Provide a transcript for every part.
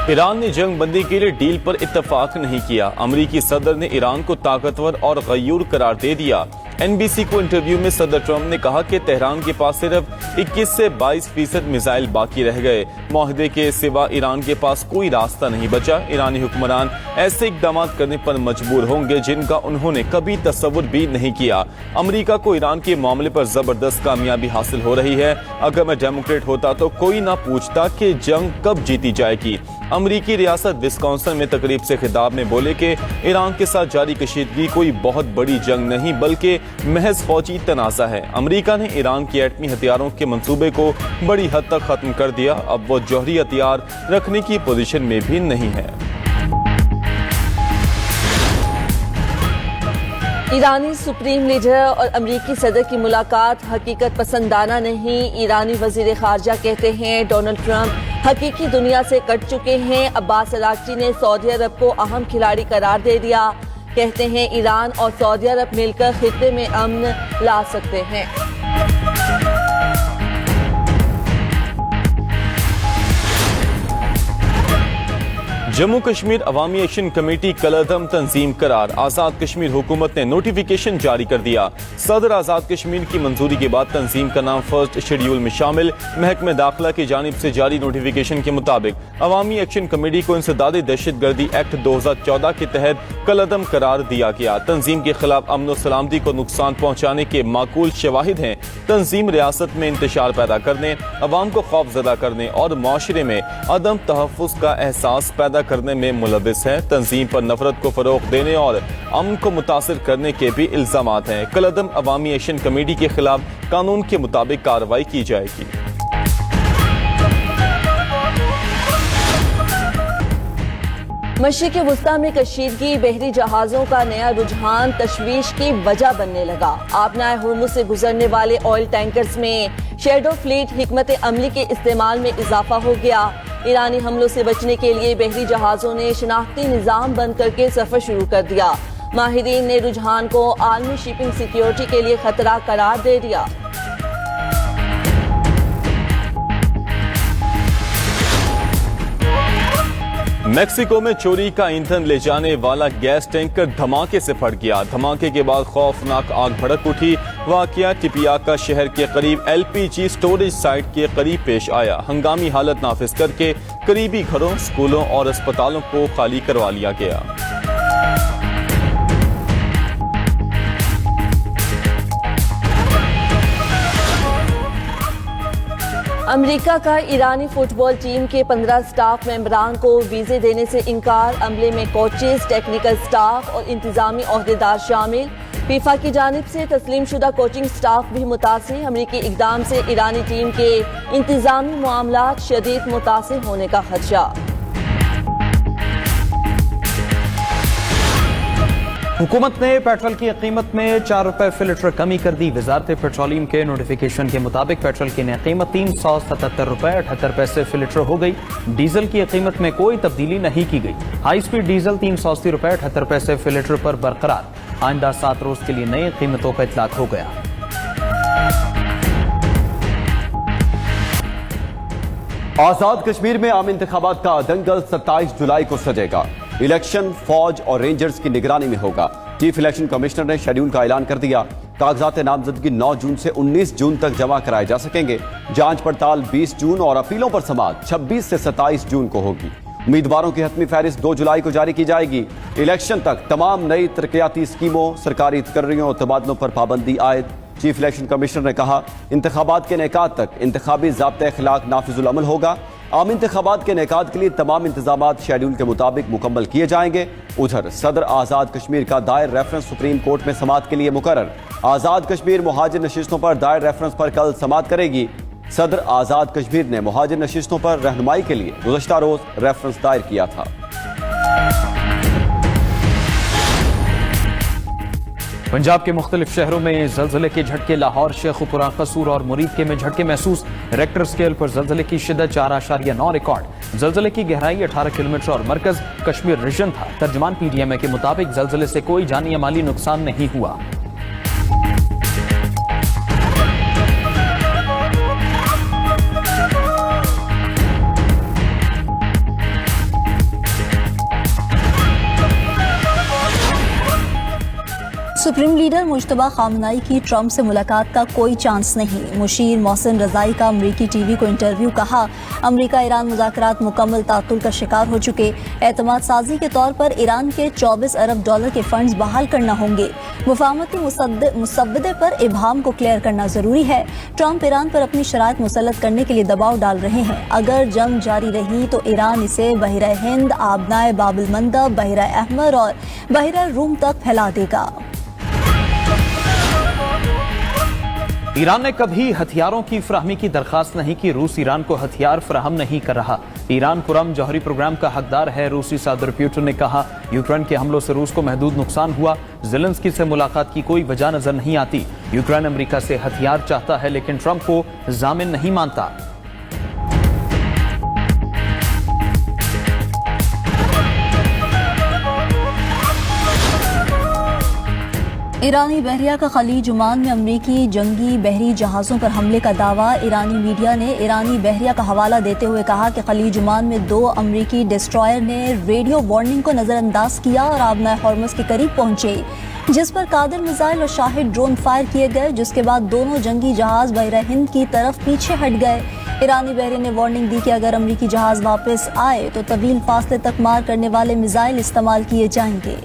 Iran ने जंग बंदी के लिए डील पर इत्तेफाक नहीं किया। अमरीकी सदर ने ईरान को ताकतवर और गयूर करार दे दिया। एनबीसी को इंटरव्यू में सदर ट्रंप ने कहा कि तेहरान के पास सिर्फ 21 से 22% मिसाइल बाकी रह गए। मुआहदे के सिवा ईरान के पास कोई रास्ता नहीं बचा। ईरानी हुक्मरान ऐसे इकदाम करने पर मजबूर होंगे जिनका उन्होंने कभी तस्वुर भी नहीं किया। अमरीका को ईरान के मामले पर जबरदस्त कामयाबी हासिल हो रही है। अगर मैं डेमोक्रेट होता तो कोई ना पूछता कि जंग कब जीती जाएगी। अमरीकी रियासत विस्कॉन्सिन में तकरीब से खिताब में बोले कि ईरान के साथ जारी कशीदगी कोई बहुत बड़ी जंग नहीं बल्कि महज फौजी तनाज़ा है। अमरीका ने ईरान के एटमी हथियारों के मंसूबे को बड़ी हद तक खत्म कर दिया। अब वो जौहरी हथियार रखने की पोजीशन में भी नहीं है। ईरानी सुप्रीम लीडर और अमरीकी सदर की मुलाकात हकीकत पसंदाना नहीं। ईरानी वजीर खारजा कहते हैं डोनाल्ड ट्रंप हकीकी दुनिया से कट चुके हैं। अब्बास अरागची ने सऊदी अरब को अहम खिलाड़ी करार दे दिया। कहते हैं ईरान और सऊदी अरब मिलकर खित्ते में अमन ला सकते हैं। जम्मू कश्मीर अवामी एक्शन कमेटी कलअदम तंजीम करार। आजाद कश्मीर हुकूमत ने नोटिफिकेशन जारी कर दिया। सदर आजाद कश्मीर की मंजूरी के बाद तंजीम का नाम फर्स्ट शेड्यूल में शामिल। महकमे दाखिला की जानिब से जारी नोटिफिकेशन के मुताबिक अवामी एक्शन कमेटी को इंसदादी दहशतगर्दी एक्ट 2014 के तहत कलअदम करार दिया गया। तंजीम के खिलाफ अमन सलामती को नुकसान पहुंचाने के माकूल शवाहिद हैं। तंजीम रियासत में इंतशार पैदा करने, अवाम को खौफजदा करने और माशरे में अदम तहफ़्फ़ुज़ का एहसास पैदा करने में मुलविस है। तंजीम पर नफरत को फरोग देने और अमन को मुतासिर करने के भी इल्जामात हैं। कलअदम अवामी एक्शन कमेटी के खिलाफ कानून के मुताबिक कार्रवाई की जाएगी। मशरिक़ वुस्ता में कशीदगी बहरी जहाजों का नया रुझान तशवीश की वजह बनने लगा। आबनाए हुर्मुज़ से गुजरने वाले ऑयल टैंकर्स में शैडो फ्लीट हिकमत अमली के इस्तेमाल में इजाफा हो गया। ईरानी हमलों से बचने के लिए बहरी जहाजों ने शिनाख्ती निज़ाम बंद करके सफर शुरू कर दिया। माहिरीन ने रुझान को आलमी शिपिंग सिक्योरिटी के लिए खतरा करार दे दिया। मेक्सिको में चोरी का ईंधन ले जाने वाला गैस टैंकर धमाके से फट गया। धमाके के बाद खौफनाक आग भड़क उठी। वाकया टिपियाका शहर के करीब एलपीजी स्टोरेज साइट के करीब पेश आया। हंगामी हालत नाफिज करके करीबी घरों, स्कूलों और अस्पतालों को खाली करवा लिया गया। अमेरिका का ईरानी फुटबॉल टीम के 15 स्टाफ मेंबरान को वीजे देने से इनकार। अमले में कोचेस, टेक्निकल स्टाफ और इंतजामी ओहदेदार शामिल। फीफा की जानिब से तस्लीम शुदा कोचिंग स्टाफ भी मुतासिर। अमरीकी इकदाम से ईरानी टीम के इंतजामी मामलात शदीद मुतासिर होने का खदशा। हुकूमत ने पेट्रोल की कीमत में 4 रुपए फी लीटर कमी कर दी। वजारत पेट्रोलियम के नोटिफिकेशन के मुताबिक पेट्रोल की नई कीमत 377 रुपए 78 पैसे फी लीटर हो गई। डीजल की कीमत में कोई तब्दीली नहीं की गई। हाई स्पीड डीजल 380 रुपए 78 पैसे फी लीटर पर बरकरार। आइंदा 7 रोज के लिए नई कीमतों का इतलाक हो गया। आजाद कश्मीर में आम इंतखाबात का दंगल 27 जुलाई को सजेगा। इलेक्शन फौज और रेंजर्स की निगरानी में होगा। चीफ इलेक्शन कमिश्नर ने शेड्यूल का ऐलान कर दिया। कागजात नामजदगी 9 जून से 19 जून तक जमा कराए जा सकेंगे। जांच पड़ताल 20 जून और अपीलों पर समाअत 26 से 27 जून को होगी। उम्मीदवारों की हतमी फहरिस्त 2 जुलाई को जारी की जाएगी। इलेक्शन तक तमाम नई तरक्याती स्कीमों, सरकारी तकर्रियों और तबादलों पर पाबंदी आयद। चीफ इलेक्शन कमिश्नर ने कहा इंतखाबात के नेकात तक इंतखाबी ज़ाब्ते अखलाक नाफिजुल अमल होगा। आम इंतखाबात के नेकात के लिए तमाम इंतजामात शेड्यूल के मुताबिक मुकम्मल किए जाएंगे। उधर सदर आज़ाद कश्मीर का दायर रेफरेंस सुप्रीम कोर्ट में समाअत के लिए मुकर्रर। आज़ाद कश्मीर मुहाजिर नशिस्तों पर दायर रेफरेंस पर कल समाअत करेगी। सदर आज़ाद कश्मीर ने मुहाजिर नशिस्तों पर रहनुमाई के लिए गुज़श्ता रोज रेफरेंस दायर किया था। पंजाब के मुख्तलिफ शहरों में जलजले के झटके। लाहौर, शेखुपुरा, कसूर और मुरीद में झटके महसूस। रेक्टर स्केल पर जलजले की शिद्दत 4.9 रिकॉर्ड। जलजले की गहराई 18 किलोमीटर और मरकज कश्मीर रीजन था। तर्जमान पीडीएमए के मुताबिक जलजले से कोई जानी या माली नुकसान नहीं हुआ। लीडर मुश्तबा खामनाई की ट्रंप से मुलाकात का कोई चांस नहीं। मुशीर मोहसिन रजाई का अमरीकी टीवी को इंटरव्यू। कहा, अमरीका ईरान मुज़ाकरात मुकम्मल तातुल का शिकार हो चुके। एतमाद साजी के तौर पर ईरान के 24 अरब डॉलर के फंड्स बहाल करना होंगे। मुफाहमती मुसव्वदे पर इबहाम को क्लियर करना जरूरी है। ट्रंप ईरान पर अपनी शराइत मुसल्लत करने के लिए दबाव डाल रहे हैं। अगर जंग जारी रही तो ईरान इसे बहिरा हिंद, आबनाए बाबुल मंदब, बहिरा अहमर और बहिरा रूम तक फैला देगा। ईरान ने कभी हथियारों की फराहमी की दरखास्त नहीं की। रूस ईरान को हथियार फराहम नहीं कर रहा। ईरान पुरम जौहरी प्रोग्राम का हकदार है। रूसी सदर पुतिन ने कहा, यूक्रेन के हमलों से रूस को महदूद नुकसान हुआ। ज़ेलेंस्की से मुलाकात की कोई वजह नजर नहीं आती। यूक्रेन अमेरिका से हथियार चाहता है लेकिन ट्रंप को जामिन नहीं मानता। ईरानी बहरिया का खलीज ओमान में अमरीकी जंगी बहरी जहाज़ों पर हमले का दावा। ईरानी मीडिया ने ईरानी बहरिया का हवाला देते हुए कहा कि खलीज ओमान में 2 अमरीकी डिस्ट्रॉयर ने रेडियो वार्निंग को नज़रअंदाज किया और आबनाए हॉर्मुज़ के करीब पहुंचे, जिस पर कादिर मिसाइल और शाहिद ड्रोन फायर किए गए, जिसके बाद दोनों जंगी जहाज़ बहरा हिंद की तरफ पीछे हट गए। ईरानी बहरिया ने वार्निंग दी कि अगर अमरीकी जहाज़ वापस आए तो तवील फासले तक मार करने वाले मिसाइल इस्तेमाल किए जाएंगे।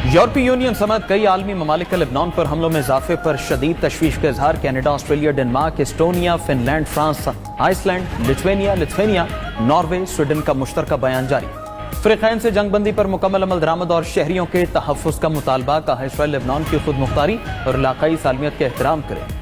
यूरोपीय यूनियन समेत कई आलमी ममालिक का लेबनान पर हमलों में इजाफे पर शदीद तशवीश का इजहार। Canada, Australia, Denmark, Estonia, Finland, France, Iceland, Lithuania, Norway, Sweden का मुश्तरका बयान जारी। फ़रीक़ैन से जंगबंदी पर मुकम्मल अमल दरामद और शहरियों के तहफ़्फ़ुज़ का मुतालबा। कहा, इसराइल लेबनान की खुद मुख्तारी और इलाकाई सालमियत का एहतराम करे।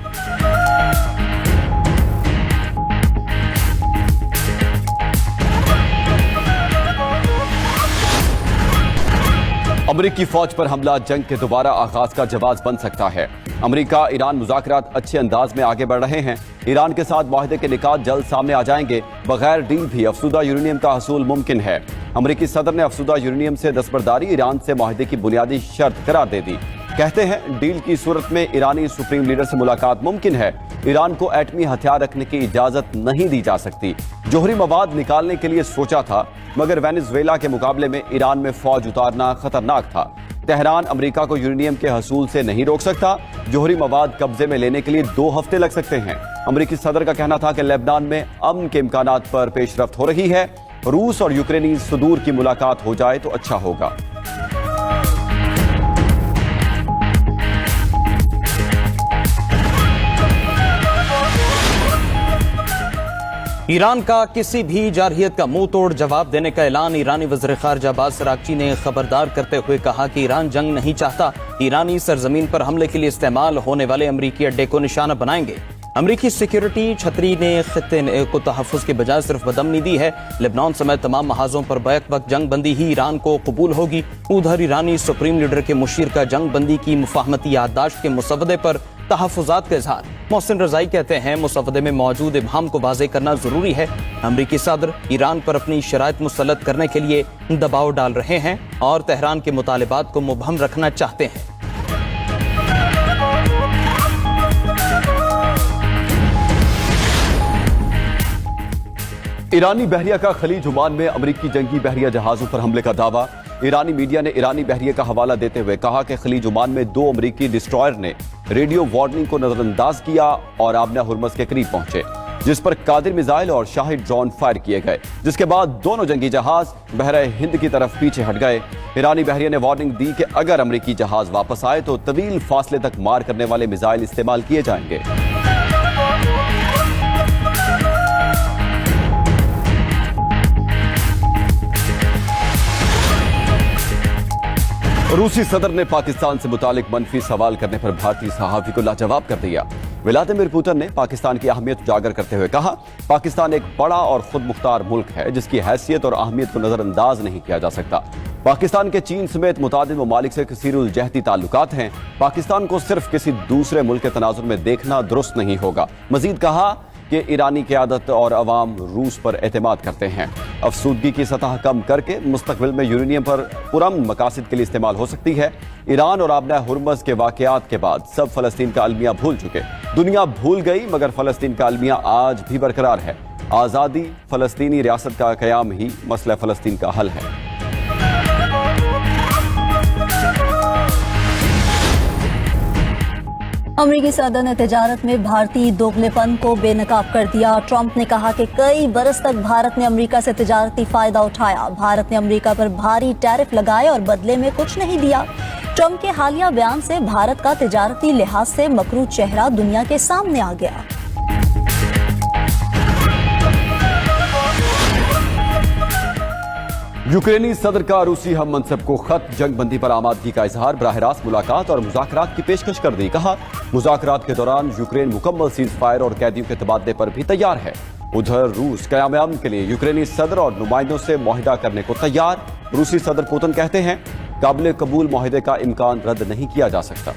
अमरीकी फौज पर हमला जंग के दोबारा आगाज का जवाब बन सकता है। अमरीका ईरान मुज़ाकरात अच्छे अंदाज में आगे बढ़ रहे हैं। ईरान के साथ मुआहदे के निकात जल्द सामने आ जाएंगे। बगैर डील भी अफसुदा यूरेनियम का हसूल मुमकिन है। अमरीकी सदर ने अफसुदा यूरेनियम से दस्तबरदारी ईरान से मुआहदे की बुनियादी शर्त करार दे दी। कहते हैं, डील की सूरत में ईरानी सुप्रीम लीडर से मुलाकात मुमकिन है। ईरान को एटमी हथियार रखने की इजाजत नहीं दी जा सकती। जोहरी मवाद निकालने के लिए सोचा था, मगर वेनेजुएला के मुकाबले में ईरान में फौज उतारना खतरनाक था। तेहरान अमेरिका को यूरेनियम के हसूल से नहीं रोक सकता। जोहरी मवाद कब्जे में लेने के लिए 2 हफ्ते लग सकते हैं। अमरीकी सदर का कहना था कि लेबनान में अमन के इम्कानात पर पेशरफ्त हो रही है। रूस और यूक्रेनी सुदूर की मुलाकात हो जाए तो अच्छा होगा। ईरान का किसी भी जारहियत का मुंह तोड़ जवाब देने का ऐलान। ईरानी वज़ीर ख़ारिजा अब्बास अराग़ची ने खबरदार करते हुए कहा कि ईरान जंग नहीं चाहता। ईरानी सरजमीन पर हमले के लिए इस्तेमाल होने वाले अमरीकी अड्डे को निशाना बनाएंगे। अमरीकी सिक्योरिटी छतरी ने खित्ते को तहफ़्फ़ुज़ के बजाय सिर्फ बदमनी दी है। लेबनान समेत तमाम महाजों पर बैक वक्त जंग बंदी ही ईरान को कबूल होगी। उधर ईरानी सुप्रीम लीडर के मुशीर का जंग बंदी की मुफाहमती याददाश्त के मुसव्वदे पर तहफ़्फ़ुज़ात का इजहार। मोहसिन रजाई कहते हैं, मुसव्वदे में मौजूद इबहाम को वाज़ेह करना जरूरी है। अमरीकी सदर ईरान पर अपनी शराइत मुसल्लत करने के लिए दबाव डाल रहे हैं और तेहरान के मुतालिबात को मुबहम रखना चाहते हैं। ईरानी बहरिया का खलीज ओमान में अमरीकी जंगी बहरिया जहाजों पर हमले का दावा। ईरानी मीडिया ने ईरानी बहरिया का हवाला देते हुए कहा कि खलीज ओमान में 2 अमरीकी डिस्ट्रॉयर ने रेडियो वार्निंग को नजरअंदाज किया और आबना हुर्मस के करीब पहुंचे, जिस पर कादिर मिसाइल और शाहिद ड्रोन फायर किए गए, जिसके बाद दोनों जंगी जहाज बहरा हिंद की तरफ पीछे हट गए। ईरानी बहरिया ने वार्निंग दी कि अगर अमरीकी जहाज वापस आए तो तवील फासले तक मार करने वाले मिसाइल इस्तेमाल किए जाएंगे। रूसी सदर ने पाकिस्तान से मुतालिक मनफी सवाल करने पर भारतीय सहाफी को लाजवाब कर दिया। व्लादिमीर पुतिन ने पाकिस्तान की अहमियत उजागर करते हुए कहा, पाकिस्तान एक बड़ा और खुद मुख्तार मुल्क है जिसकी हैसियत और अहमियत को नजरअंदाज नहीं किया जा सकता। पाकिस्तान के चीन समेत मुतादिद ममालिक से कसीरुल जहती ताल्लुकात हैं। पाकिस्तान को सिर्फ किसी दूसरे मुल्क के तनाजुर में देखना दुरुस्त नहीं होगा। मजीद कहा कि ईरानी क़यादत और अवाम रूस पर एतमाद करते हैं। अफसूदगी की सतह कम करके मुस्तकबिल में यूरेनियम पर पुरअमन मकासद के लिए इस्तेमाल हो सकती है। ईरान और आबना हुर्मस के वाक़यात के बाद सब फ़लस्तीन का अलमिया भूल चुके। दुनिया भूल गई मगर फ़लस्तीन का अलमिया आज भी बरकरार है। आज़ादी फ़लस्तीनी रियासत का क़याम ही मसला फ़लस्तीन का हल है। अमेरिकी सदर ने तिजारत में भारतीय दोगलेपन को बेनकाब कर दिया। ट्रंप ने कहा कि कई बरस तक भारत ने अमेरिका से तिजारती फायदा उठाया। भारत ने अमेरिका पर भारी टैरिफ लगाए और बदले में कुछ नहीं दिया। ट्रंप के हालिया बयान से भारत का तिजारती लिहाज से मकरू चेहरा दुनिया के सामने आ गया। यूक्रेनी सदर का रूसी हम मनसब को खत, जंगबंदी पर आमादगी का इजहार, बराह रास्त मुलाकात और मुज़ाकरात की पेशकश कर दी। कहा मुज़ाकरात के दौरान यूक्रेन मुकम्मल सीज फायर और कैदियों के तबादले पर भी तैयार है। उधर रूस क़याम अमन के लिए यूक्रेनी सदर और नुमाइंदों से मुआहिदा करने को तैयार। रूसी सदर पुतिन कहते हैं काबिल कबूल मुआहिदे का इम्कान रद्द नहीं किया जा सकता।